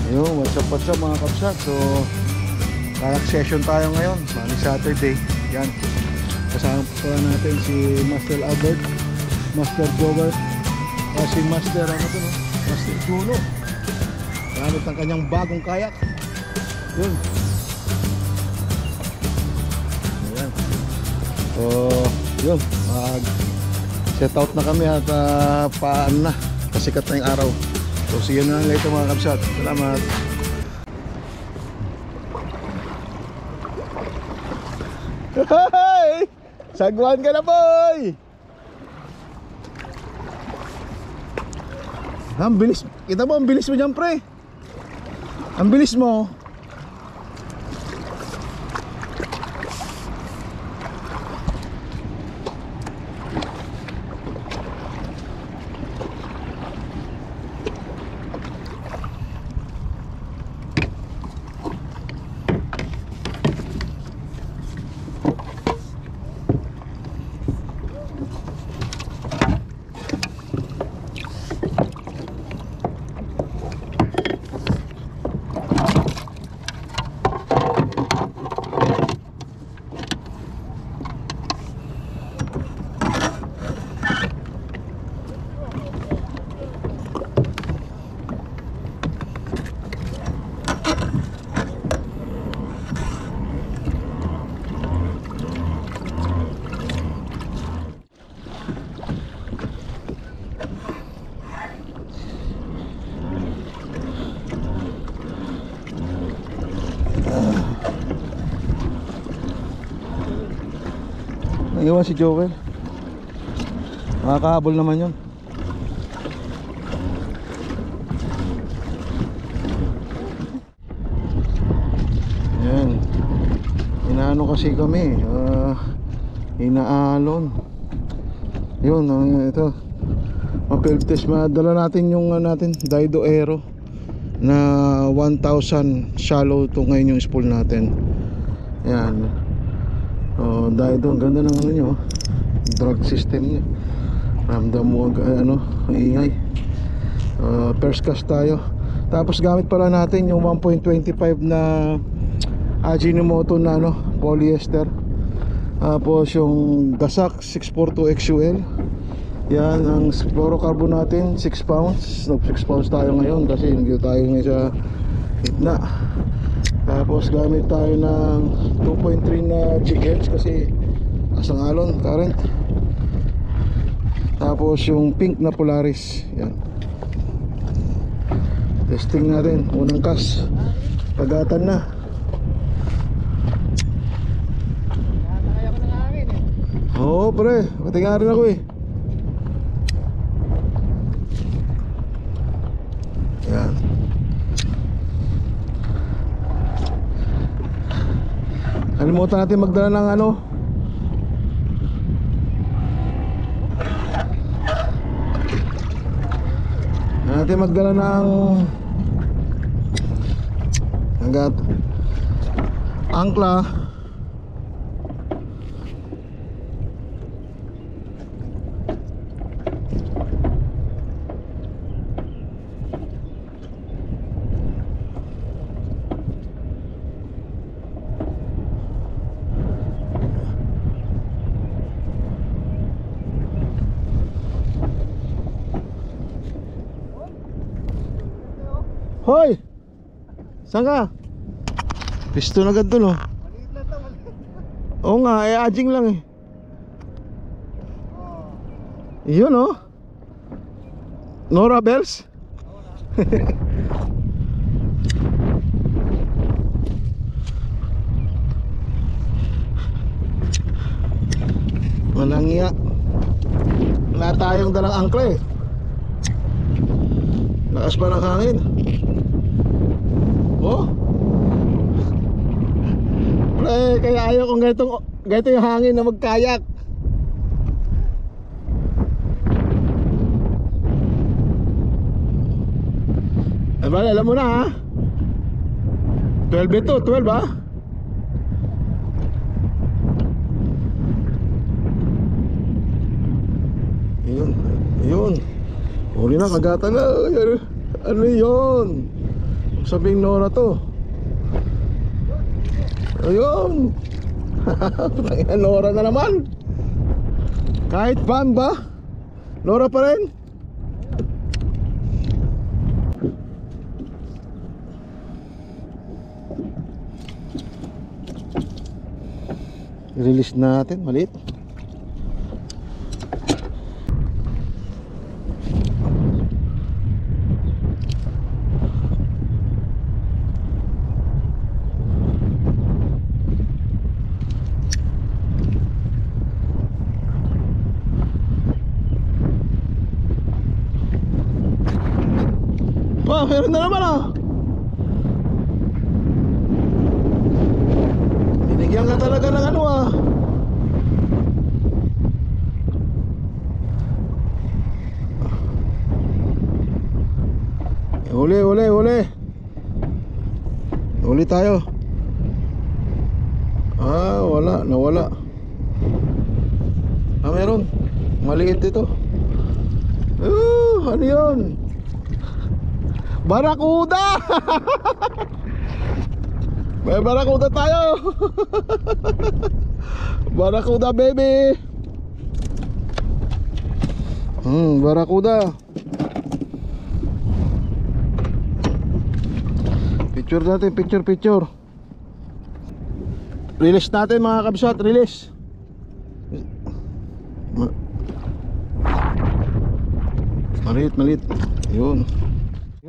Ayun, what's up mga kapsat. So kayak session tayo ngayon, bali Saturday. Yan, kasama pa natin si Master Albert, Master Jover, si Master ano to, no? Master Juno, gamit ang kanyang bagong kayak. Yun. Ayan. So yun, set out na kami at paan na, pasikat na yung araw. So see you na lang later mga kapsat. Salamat. Hey! Sagwan ka na boy! Ang bilis. Kita mo ang bilis mo dyan pre. Ang bilis mo. Naiwan si Joel. Makakahabol naman yun. Ayan. Inaano kasi kami, inaalon. Yun, ito ma-field test, madala natin yung natin Daido Aero na 1000 shallow. To ngayon yung spool natin. Ayan. Dahil doon, ganda ng ano nyo, drag system nyo. Ramdam mo ano, ingay. First cast tayo. Tapos gamit pala natin yung 1.25 na Ajinomoto na ano, polyester. Tapos yung Gasak 642 XUL. Yan ang fluorocarbon natin, 6 pounds. 6 pounds tayo ngayon kasi hindi tayo ngayon sa gitna. Tapos gamit tayo ng 2.3 na GHz kasi asang alon current. Tapos yung pink na Polaris. Yan. Testing natin, unang cast. Pagatan na. Oo pre, pati nga rin ako eh. Yan. Kalimutan natin magdala ng ano, natin magdala ng angkla. Hoy! Saan ka? Piston agad dun oh. Maliit lang to, maliit. Oo nga, ajing lang eh. Yun oh. Nora bells? Walang iya. Wala tayong dalang angkla eh. Lakas pa ng hangin. Oh, kaya ayaw kong ganito yung hangin na magkayak. Eh bale, alam mo na ha, 12 ito, 12 ha. Yun, yun. Huli na, kagatan na. Ano yun? Sabing Nora to. Ayun. Nora na naman. Kahit ban ba? Nora pa rin. Release natin, maliit. Wow, meron na naman ah. Binigyan ka talaga ng ano ah. Huli, huli, huli. Huli tayo. Ah, wala, nawala. Ah, meron. Maliit ito. Ano yun? Barakuda! May barakuda tayo. Barakuda baby. Barakuda. Picture natin, picture. Release natin mga kabsat, release. Maliit. Yun.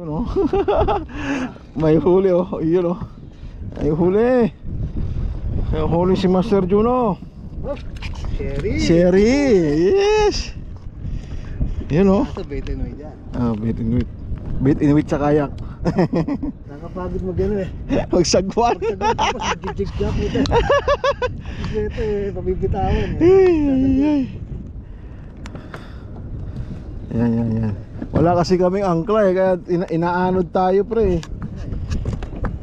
Yun oh. May huli oh. Yun oh. May huli. May huli si Master Juno. Sherry. Yes. Yun oh. Bait and wait yan. Ah, bait and wait sa kayak. Nakapagod mo gano'n eh. Magsagwan. Tapos mag-jig ka po dyan. Ito eh, pabibitawan eh. Ay. Yan. Wala kasi kaming angkla eh, kaya inaanod tayo pre.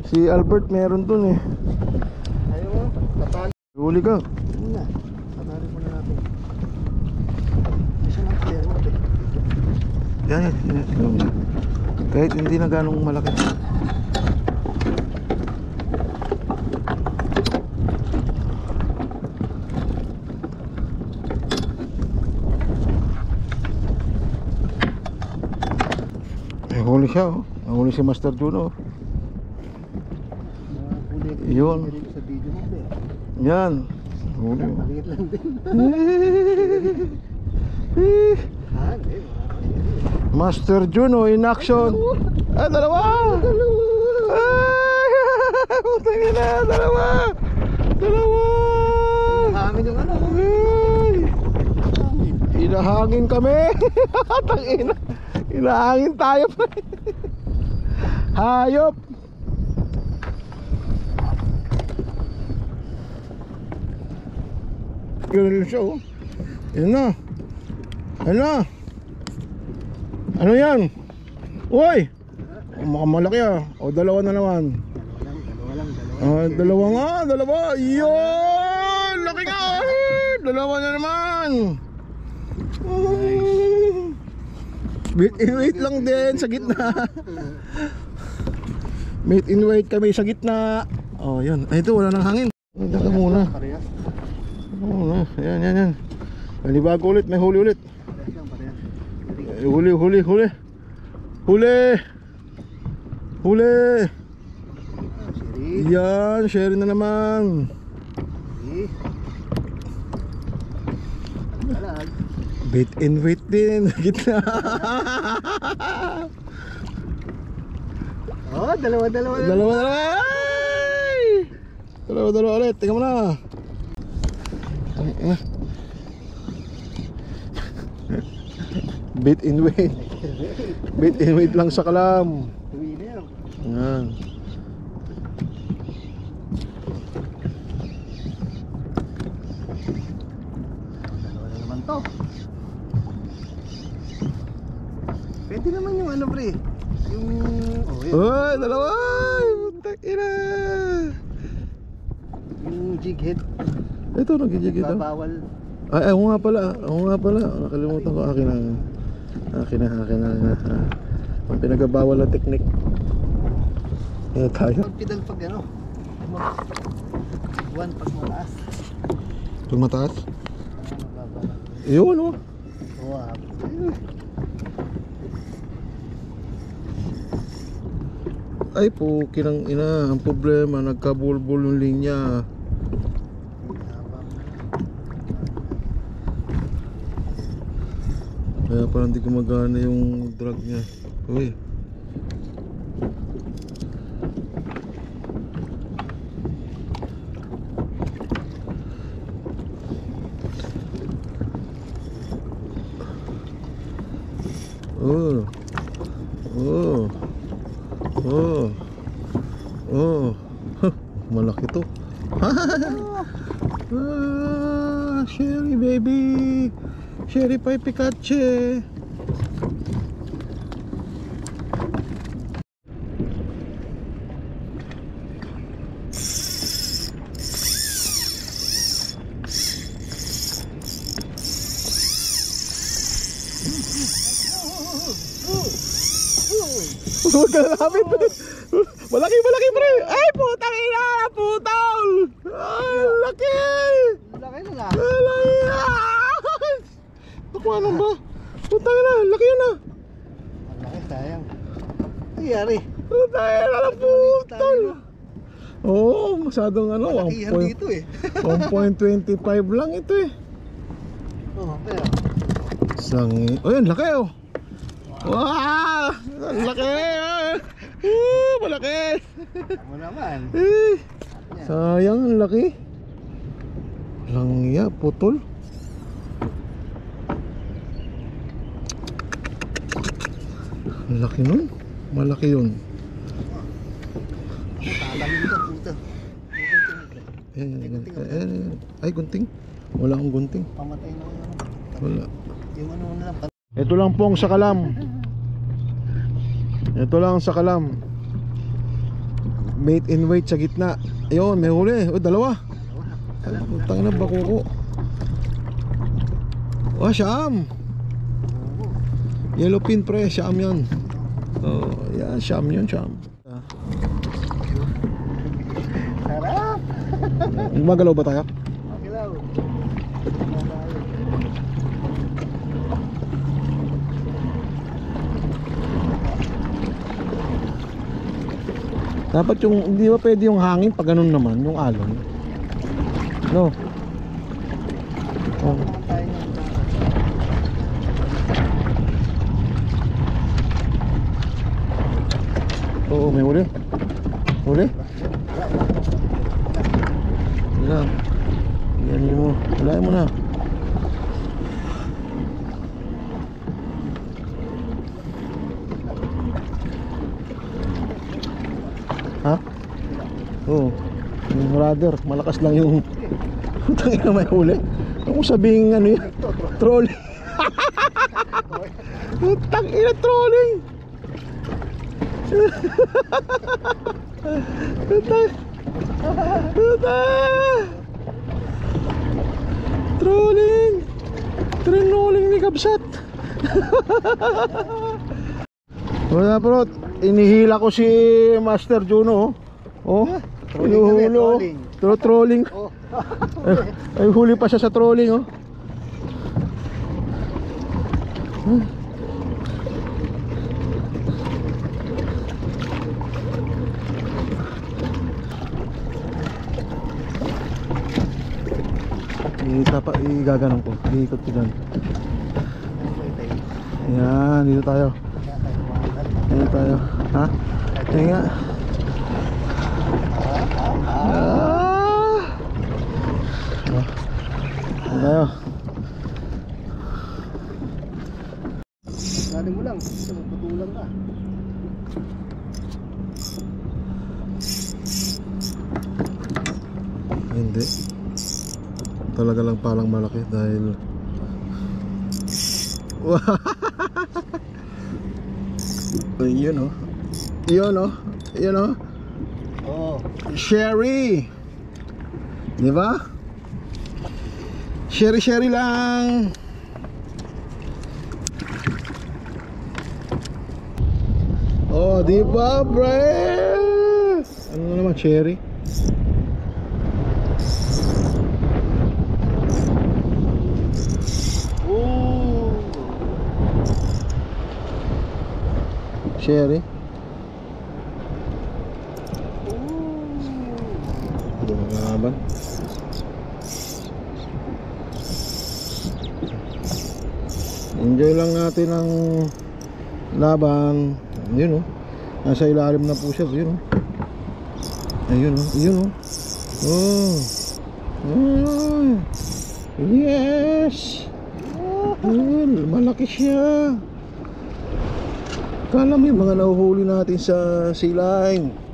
Si Albert meron dun eh. Ayaw mo, patali. Huli ka. Ano na, patali mo na natin. Isa na clear mo eh. Yan. Kahit hindi na ganong malaki. Huli siya oh. Huli si Master Juno. Yun. Sa video mo eh. Yan. Huli. Maliit lang din. Master Juno in action. Ah, dalawa. Ay, putang ina, dalawa. Hangin yung ano. Inahangin kami. Tangina. Inahangin tayo pa. Hayop. Ganun siya oh. Yan na. Ano yan? Uy! Mukhang malaki ah. O dalawa na naman. Dalawa. Yun! Laki nga! Dalawa na naman. Meet and wait lang din sa gitna. Meet and wait kami sa gitna. Oh yun. Ay ito wala nang hangin. Daga muna. Yan. Panibago ulit. May huli ulit. Huli. Yan. Share na naman. Bait and wait din. Gitna. Oh, dalawa. Dalawa ulit. Tingnan mo na. Bait and wait. Bait and wait lang sa kalam. Winner. Yan. Dalawa na naman to. Pwede naman yung ano pre. Yung... Oh, yun. Uy, dalawa! Putak ina! Yung jig head. Ito, nagigigit ito. Babawal. Ay, ako nga pala. Nakalimutan ko. Akin na. Ang pinagabawal na teknik. Kaya tayo. Pag pedal pag ano. One pag mataas. Pag mataas? Mababa. Yun, oh. Wow. Ay, pukinang ina. Ang problema, nagkabulbul yung linya. Kaya parang hindi gumagana yung drag niya. Uy. Malaki to. Sherry baby. Sherry Pie Pikachu. Huwag ka lalapit. Malaki pre. Ay putang ina. Putol. Ay laki. Laki na na. Laki. Tukuanan ba? Putang ina. Laki yun ah. Ang laki sayang. Nangyari. Putang ina na putol. Oo, masyadong ano. Malakihan dito eh. 1.25 lang ito eh. Oo, pero. Sangi. Oh yan, laki oh. Wow! Ang laki! Malaki! Mo naman. Sayang, ang laki. Langya, putol. Ang laki nun. Malaki yun. Tatalangin ko, puta. Ay, gunting. Wala akong gunting. Pamatay na yung ano. Wala. Yung ano na lang. Ito lang pong sakalam. Ito lang sakalam. Mate and weight sa gitna. Ayun, may huli. O, dalawa. Putang na bakuko. Oh, Siam. Yellow pin pre, Siam yan. Oh, yan, Siam yun, Siam. Sarap! Magalaw ba tayo? Okay lang. Dapat yung, hindi ba pwede yung hangin pag ganun naman, yung alon? No? Oh. Oo, may huli. Huli? Wala. Yan mo. Wala mo na. Ha? Oo. Yung brother, malakas lang yung utang ina may huli. Kung sabihin ano yun? Trolling. Utang ina trolling. Utang. Utang. Trolling. Trolling ni Kabsat. Wala bro, inihila ko si Master Juno. Oh, inuhulo. Trolling. Oh. Ay huli pa siya sa trolling oh. Igaganon ko, iikot ko dyan. Ayan, dito tayo. Dito tayo. Ha? Ayan nga. Dito tayo. Dali mo lang, magputulang ka. Hindi. Talaga lang palang malaki dahil yun oh. Yun oh. Yun oh. Oo. Sherry. Di ba? Sherry lang. Oh, di ba, bre? Ano na naman, cherry? Oo. Sherry? Lumaban. Enjoy lang natin ang laban. Yun oh. Nasa ilalim na po siya. Yun oh. Ayun oh. Yun oh. Oh. Oh. Yes. Ayun, malaki siya. Kala mo yung mga nahuhuli natin sa sea line.